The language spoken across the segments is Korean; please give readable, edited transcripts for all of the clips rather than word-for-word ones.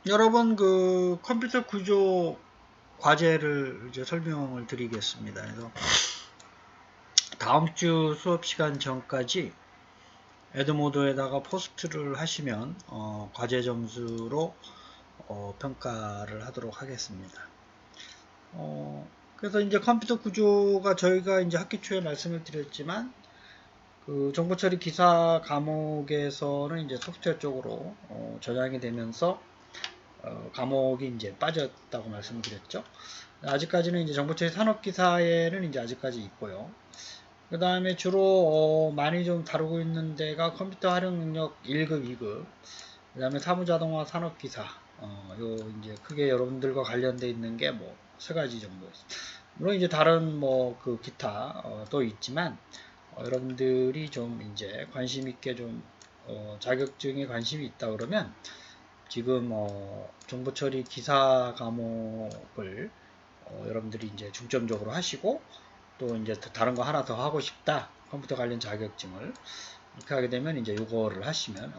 여러분 그 컴퓨터 구조 과제를 이제 설명을 드리겠습니다. 그래서 다음 주 수업 시간 전까지 에드모드에다가 포스트를 하시면 과제 점수로 평가를 하도록 하겠습니다. 그래서 이제 컴퓨터 구조가 저희가 이제 학기 초에 말씀을 드렸지만 그 정보 처리 기사 과목에서는 이제 소프트웨어 쪽으로 전향이 되면서 과목이 이제 빠졌다고 말씀드렸죠. 아직까지는 이제 정보처리 산업기사에는 이제 아직까지 있고요. 그 다음에 주로 많이 좀 다루고 있는 데가 컴퓨터 활용 능력 1급, 2급, 그 다음에 사무자동화 산업기사, 요 이제 크게 여러분들과 관련돼 있는 게 뭐 세 가지 정도. 물론 이제 다른 뭐 그 기타 또 있지만 여러분들이 좀 이제 관심 있게 좀 자격증에 관심이 있다 그러면 지금 정보 처리 기사 과목을 여러분들이 이제 중점적으로 하시고 또 이제 다른 거 하나 더 하고 싶다 컴퓨터 관련 자격증을 이렇게 하게 되면 이제 이거를 하시면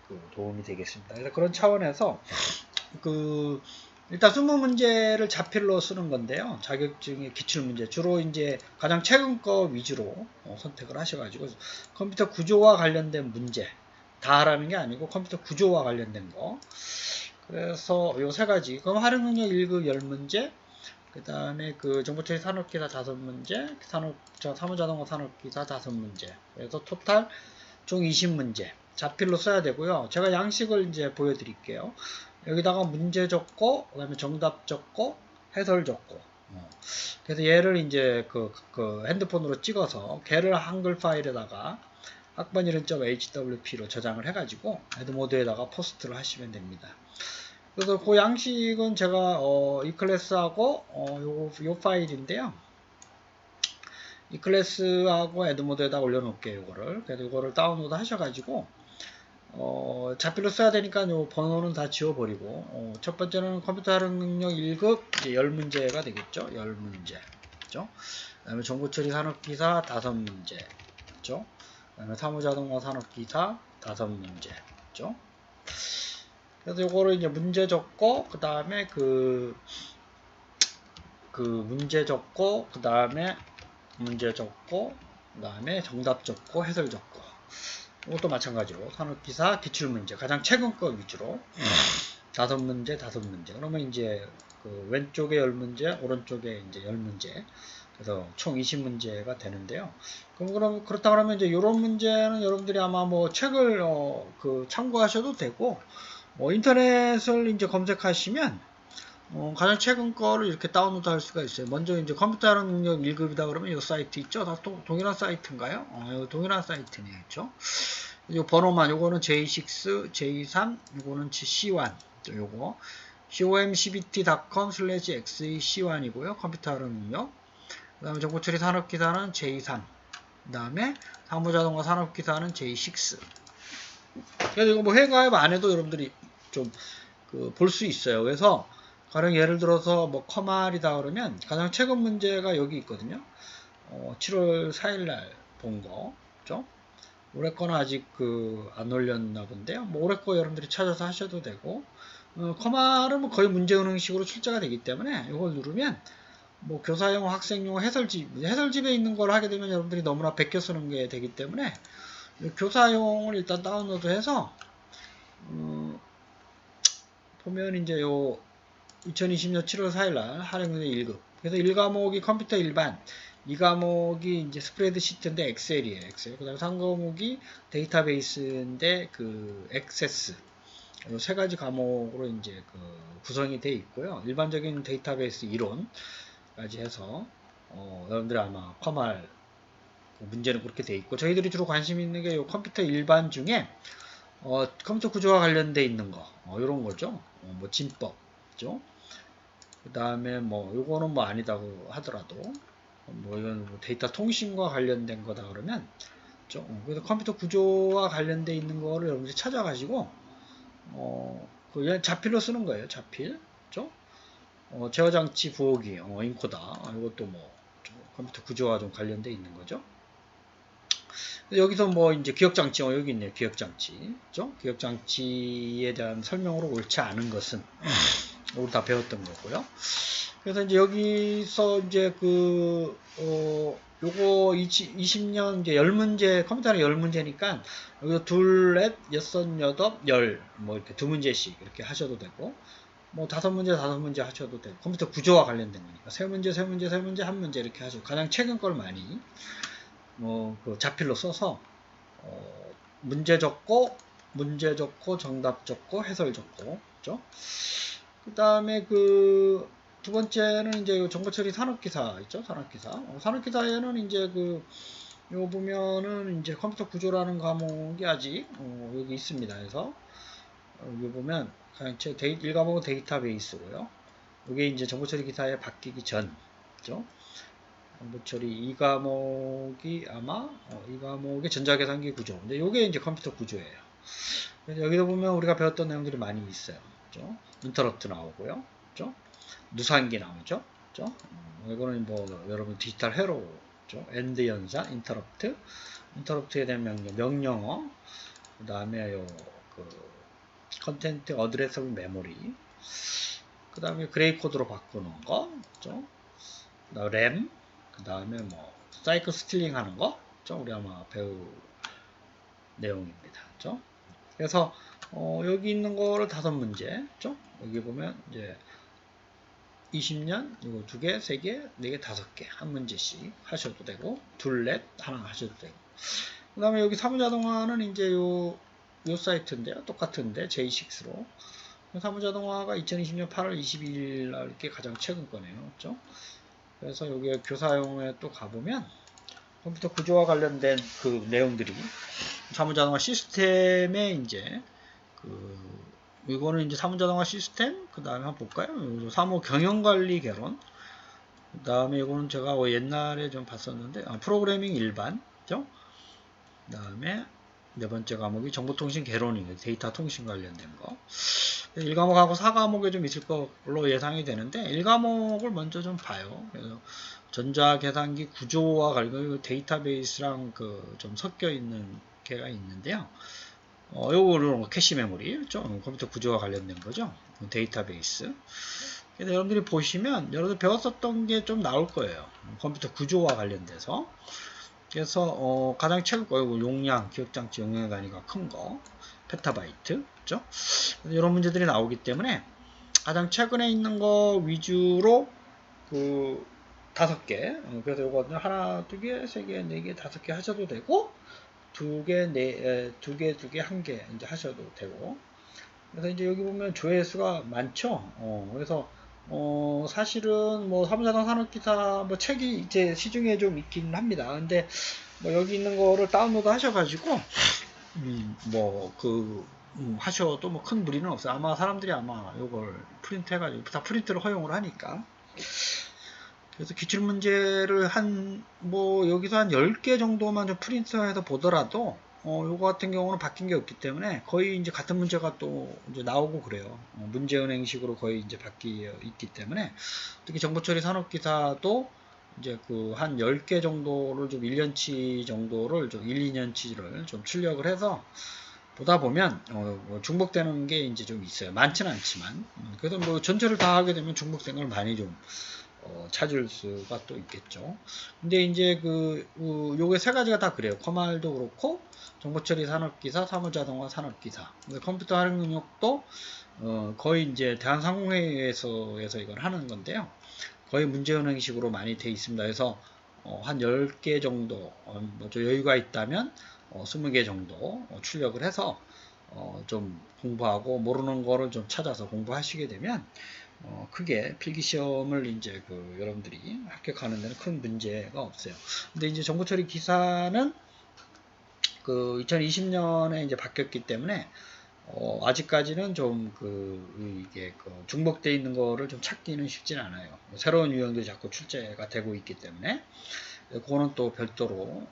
그 도움이 되겠습니다. 그래서 그런 차원에서 그 일단 20문제를 자필로 쓰는 건데요. 자격증의 기출문제 주로 이제 가장 최근 거 위주로 선택을 하셔가지고 컴퓨터 구조와 관련된 문제 다 하라는 게 아니고 컴퓨터 구조와 관련된 거. 그래서 요 세 가지. 그럼 활용 능력 1급 10문제, 그 다음에 그 정보처리 산업기사 5문제, 사무자동화 산업기사 5문제. 그래서 토탈 총 20문제. 자필로 써야 되고요. 제가 양식을 이제 보여드릴게요. 여기다가 문제 적고, 그 다음에 정답 적고, 해설 적고. 그래서 얘를 이제 그 핸드폰으로 찍어서 걔를 한글 파일에다가 학번 이름.hwp로 저장을 해가지고 에드모드에다가 포스트를 하시면 됩니다. 그래서 그 양식은 제가 이 클래스하고 요 파일인데요. 이 클래스하고 에드모드에다 올려놓을게요. 요거를. 그래서 요거를 다운로드 하셔가지고 자필로 써야 되니까 요 번호는 다 지워버리고 첫 번째는 컴퓨터 활용 능력 1급 이제 10문제가 되겠죠. 10문제. 그죠? 그 다음에 정보처리 산업기사 5문제. 그죠? 그 다음에 사무자동화 산업기사 5문제. 그죠? 그래서 요거를 이제 문제 적고, 그 다음에 그 문제 적고, 그 다음에 문제 적고, 그 다음에 정답 적고, 해설 적고. 이것도 마찬가지로 산업기사 기출문제, 가장 최근 거 위주로 5문제, 5문제. 그러면 이제 그 왼쪽에 10문제, 오른쪽에 이제 10문제. 그래서 총 20문제가 되는데요. 그럼 그렇다 그러면 이제 이런 문제는 여러분들이 아마 뭐 책을 그 참고하셔도 되고, 인터넷을 이제 검색하시면 가장 최근 거를 이렇게 다운로드 할 수가 있어요. 먼저 이제 컴퓨터 활용 능력 1급이다 그러면 이 사이트 있죠? 다 동일한 사이트인가요? 이거 동일한 사이트네요. 그렇죠? 이 번호만 요거는 J6, J3, 요거는 C1. 요거 comcbt.com/xec1이고요. 컴퓨터 활용 능력. 그다음에 정보처리 산업기사는 J3. 그다음에 사무자동화 산업기사는 J6. 그래서 이거 뭐 회가입 안 해도 여러분들이 좀 볼 수 있어요. 그래서 가령 예를 들어서 뭐 커말이다 그러면 가장 최근 문제가 여기 있거든요. 7월 4일 날 본 거. 그죠? 올해 거는 아직 안 올렸나 본데요. 뭐 올해 거 여러분들이 찾아서 하셔도 되고, 커말은 뭐 거의 문제은행식으로 출제가 되기 때문에 이걸 누르면 뭐 교사용, 학생용, 해설집에 있는 걸 하게 되면 여러분들이 너무나 베껴 쓰는 게 되기 때문에 교사용을 일단 다운로드해서 보면 이제 요 2020년 7월 4일날 할인율 1급. 그래서 1과목이 컴퓨터 일반, 2과목이 이제 스프레드시트인데 엑셀이에요. 엑셀. 그 다음에 3과목이 데이터베이스인데 액세스. 세 가지 과목으로 이제 구성이 되어 있고요. 일반적인 데이터베이스 이론까지 해서 여러분들이 아마 커말 문제는 그렇게 되어 있고, 저희들이 주로 관심 있는 게 요 컴퓨터 일반 중에 컴퓨터 구조와 관련돼 있는 거, 이런 거죠. 뭐 진법, 그죠? 그 다음에 뭐 요거는 뭐 아니다고 하더라도 뭐 이건 뭐 데이터 통신과 관련된 거다 그러면 그래서 컴퓨터 구조와 관련돼 있는 거를 여러분들이 찾아가지고 그 자필로 쓰는 거예요. 자필, 그죠? 제어장치 부호기, 인코다. 이것도 뭐 컴퓨터 구조와 좀 관련돼 있는 거죠. 여기서 뭐 이제 기억장치, 여기 있네요. 기억장치. 그죠? 기억장치에 대한 설명으로 옳지 않은 것은 우리 다 배웠던 거고요. 그래서 이제 여기서 이제 요거 20년 이제 10문제, 컴퓨터는 10문제니까, 여기서 둘, 넷, 여섯, 여덟, 열, 뭐 이렇게 2문제씩 이렇게 하셔도 되고, 뭐 5문제, 5문제 하셔도 되고, 컴퓨터 구조와 관련된 거니까, 3문제, 3문제, 3문제, 1문제 이렇게 하시고, 가장 최근 걸 많이, 그 자필로 써서, 문제 적고, 정답 적고, 해설 적고, 그죠? 그 다음에 두 번째는 이제 정보처리 산업기사 있죠? 산업기사. 산업기사에는 이제 요 보면은 이제 컴퓨터 구조라는 과목이 아직, 여기 있습니다. 그래서, 여기 보면, 그냥 1과목은 데이터베이스고요. 이게 이제 정보처리 기사에 바뀌기 전, 그죠? 정보처리 2과목이 아마, 2과목이 전자계산기 구조. 근데 요게 이제 컴퓨터 구조예요. 그래서 여기도 보면 우리가 배웠던 내용들이 많이 있어요. 그죠? 인터럽트 나오고요. 그죠? 누산기 나오죠. 그죠? 이거는 뭐 여러분 디지털 회로죠. 엔드 연산, 인터럽트에 대한 명령어, 그 다음에 컨텐트 어드레서블 메모리, 그 다음에 그레이 코드로 바꾸는 거, 그죠? 램, 그 다음에 뭐 사이클 스틸링 하는 거, 그죠? 우리 아마 배울 내용입니다. 그죠? 그래서 여기 있는 거를 5문제, 그죠? 여기 보면 이제 20년, 이거 2개, 3개, 4개, 5개, 한 문제씩 하셔도 되고, 둘, 넷, 하나 하셔도 되고. 그 다음에 여기 사무자동화는 이제 요 사이트인데요. 똑같은데, J6로. 사무자동화가 2020년 8월 22일 날 이렇게 가장 최근 거네요. 그죠? 그래서 여기 교사용에 또 가보면, 컴퓨터 구조와 관련된 그 내용들이, 사무자동화 시스템에 이제, 이거는 이제 사무자동화 시스템, 그 다음에 한번 볼까요? 사무 경영관리 개론, 그 다음에 이거는 제가 옛날에 좀 봤었는데, 프로그래밍 일반, 그죠? 그 다음에 네 번째 과목이 정보통신 개론이에요. 데이터 통신 관련된 거. 1과목하고 4과목에 좀 있을 걸로 예상이 되는데, 1과목을 먼저 좀 봐요. 그래서 전자계산기 구조와 관련 데이터베이스랑 좀 섞여 있는 게가 있는데요. 요거는 캐시 메모리, 컴퓨터 구조와 관련된 거죠. 데이터베이스. 그래서 여러분들이 보시면 여러분들 배웠었던 게 좀 나올 거예요. 컴퓨터 구조와 관련돼서. 그래서 가장 최근 거 용량, 기억장치 용량 단위가 큰 거, 페타바이트, 그죠? 이런 문제들이 나오기 때문에 가장 최근에 있는 거 위주로 5개. 그래서 요거 하나, 2개, 3개, 4개, 5개 하셔도 되고, 2개, 2개, 1개 이제 하셔도 되고. 그래서 이제 여기 보면 조회수가 많죠. 그래서 사실은 뭐 사무자동 산업기사 뭐 책이 이제 시중에 좀 있긴 합니다. 근데 뭐 여기 있는 거를 다운로드 하셔가지고 하셔도 뭐 큰 무리는 없어요. 아마 사람들이 아마 요걸 프린트 해가지고 다 프린트를 허용을 하니까. 그래서 기출문제를 여기서 한 10개 정도만 좀 프린트해서 보더라도, 요거 같은 경우는 바뀐 게 없기 때문에 거의 이제 같은 문제가 또 이제 나오고 그래요. 문제은행식으로 거의 이제 바뀌어 있기 때문에, 특히 정보처리 산업기사도 이제 한 10개 정도를 좀 1년치 정도를 좀 1, 2년치를 좀 출력을 해서 보다 보면, 중복되는 게 이제 좀 있어요. 많지는 않지만. 그래서 뭐 전체를 다 하게 되면 중복된 걸 많이 좀 찾을 수가 또 있겠죠. 근데 이제 요게 3가지가 다 그래요. 커말도 그렇고, 정보처리 산업기사, 사무자동화 산업기사. 컴퓨터 활용 능력도, 거의 이제 대한상공회의에서 이걸 하는 건데요. 거의 문제은행식으로 많이 돼 있습니다. 그래서, 한 10개 정도, 좀 여유가 있다면, 20개 정도 출력을 해서, 좀 공부하고, 모르는 거를 좀 찾아서 공부하시게 되면, 크게 필기시험을 이제 여러분들이 합격하는 데는 큰 문제가 없어요. 근데 이제 정보처리 기사는 2020년에 이제 바뀌었기 때문에 아직까지는 좀 이게 중복되어 있는 거를 좀 찾기는 쉽진 않아요. 새로운 유형들이 자꾸 출제가 되고 있기 때문에 그거는 또 별도로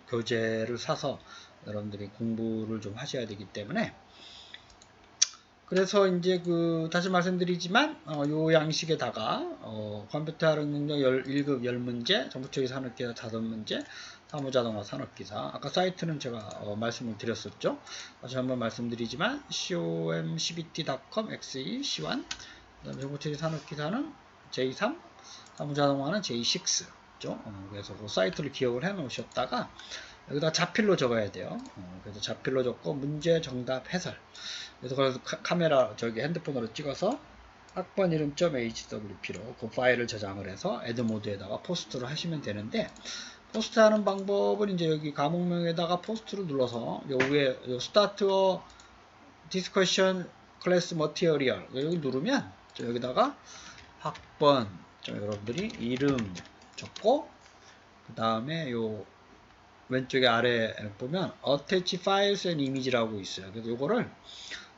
교재를 사서 여러분들이 공부를 좀 하셔야 되기 때문에 그래서 이제 다시 말씀드리지만 요 양식에다가 컴퓨터 활용 능력 1급 10문제, 정보처리 산업기사 5문제, 사무자동화 산업기사. 아까 사이트는 제가 말씀을 드렸었죠. 다시 한번 말씀드리지만 comcbt.com xe c1, 그다음에 정보처리 산업기사는 j3, 사무자동화는 j6죠. 그래서 그 사이트를 기억을 해 놓으셨다가 여기다 자필로 적어야 돼요. 그래서 자필로 적고 문제, 정답, 해설. 그래서 카메라 핸드폰으로 찍어서 학번 이름 .hwp로 그 파일을 저장을 해서 애드 모드에다가 포스트를 하시면 되는데, 포스트 하는 방법은 이제 여기 과목명에다가 포스트를 눌러서 요 위에 요 스타트 디스커션 클래스 머티리얼 여기 누르면 여기다가 학번 여러분들이 이름 적고, 그 다음에 요 왼쪽에 아래 보면 attach files and image라고 있어요. 그래서 요거를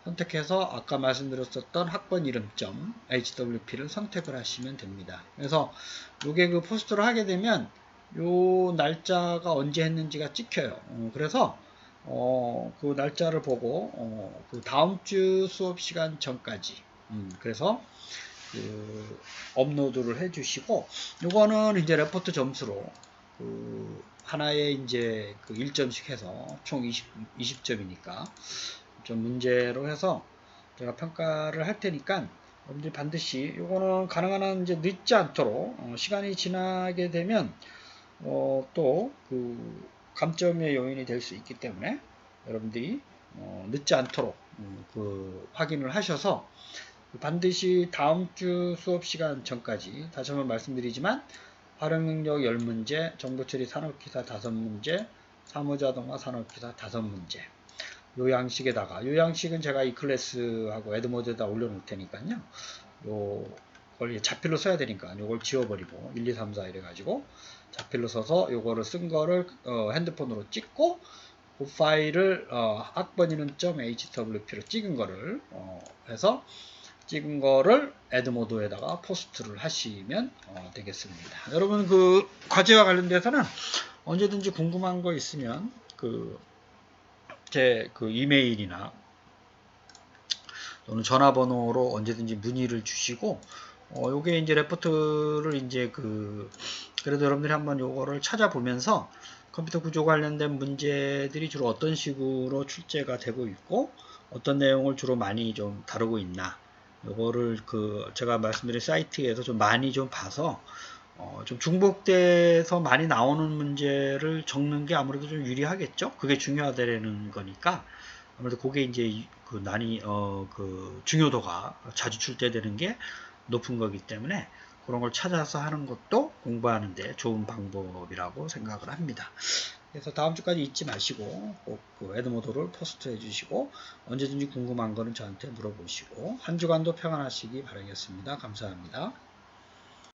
선택해서 아까 말씀드렸었던 학번 이름점 HWP를 선택을 하시면 됩니다. 그래서 요게 그 포스트를 하게 되면 요 날짜가 언제 했는지가 찍혀요. 그래서 그 날짜를 보고 그 다음 주 수업 시간 전까지 그래서 그 업로드를 해주시고, 요거는 이제 레포트 점수로 하나에 이제 1점씩 해서 총 20점이니까 좀 문제로 해서 제가 평가를 할 테니까 여러분들이 반드시 요거는 가능한 한 이제 늦지 않도록 시간이 지나게 되면 또 감점의 요인이 될 수 있기 때문에 여러분들이 늦지 않도록 확인을 하셔서 반드시 다음 주 수업 시간 전까지, 다시 한번 말씀드리지만 활용능력 10문제, 정보처리 산업기사 5문제, 사무자동화 산업기사 5문제, 요 양식에다가, 요 양식은 제가 이 클래스하고 애드모드에다 올려놓을 테니까요. 요걸 자필로 써야 되니까 요걸 지워버리고 1, 2, 3, 4 이래가지고 자필로 써서 요거를 쓴 거를 핸드폰으로 찍고 그 파일을 학번 이름 .hwp로 찍은 거를 해서 찍은 거를 애드모드에다가 포스트를 하시면 되겠습니다. 여러분 과제와 관련돼서는 언제든지 궁금한 거 있으면 제 이메일이나 또는 전화번호로 언제든지 문의를 주시고, 요게 이제 레포트를 이제 그래도 여러분들이 한번 요거를 찾아보면서 컴퓨터 구조 관련된 문제들이 주로 어떤 식으로 출제가 되고 있고 어떤 내용을 주로 많이 좀 다루고 있나, 요거를 제가 말씀드린 사이트에서 좀 많이 좀 봐서 좀 중복돼서 많이 나오는 문제를 적는 게 아무래도 좀 유리하겠죠. 그게 중요하다는 거니까 아무래도 그게 이제 중요도가 자주 출제되는 게 높은 거기 때문에 그런 걸 찾아서 하는 것도 공부하는데 좋은 방법이라고 생각을 합니다. 그래서 다음 주까지 잊지 마시고 꼭 애드모드를 포스트 해주시고 언제든지 궁금한 거는 저한테 물어보시고 한 주간도 평안하시기 바라겠습니다. 감사합니다.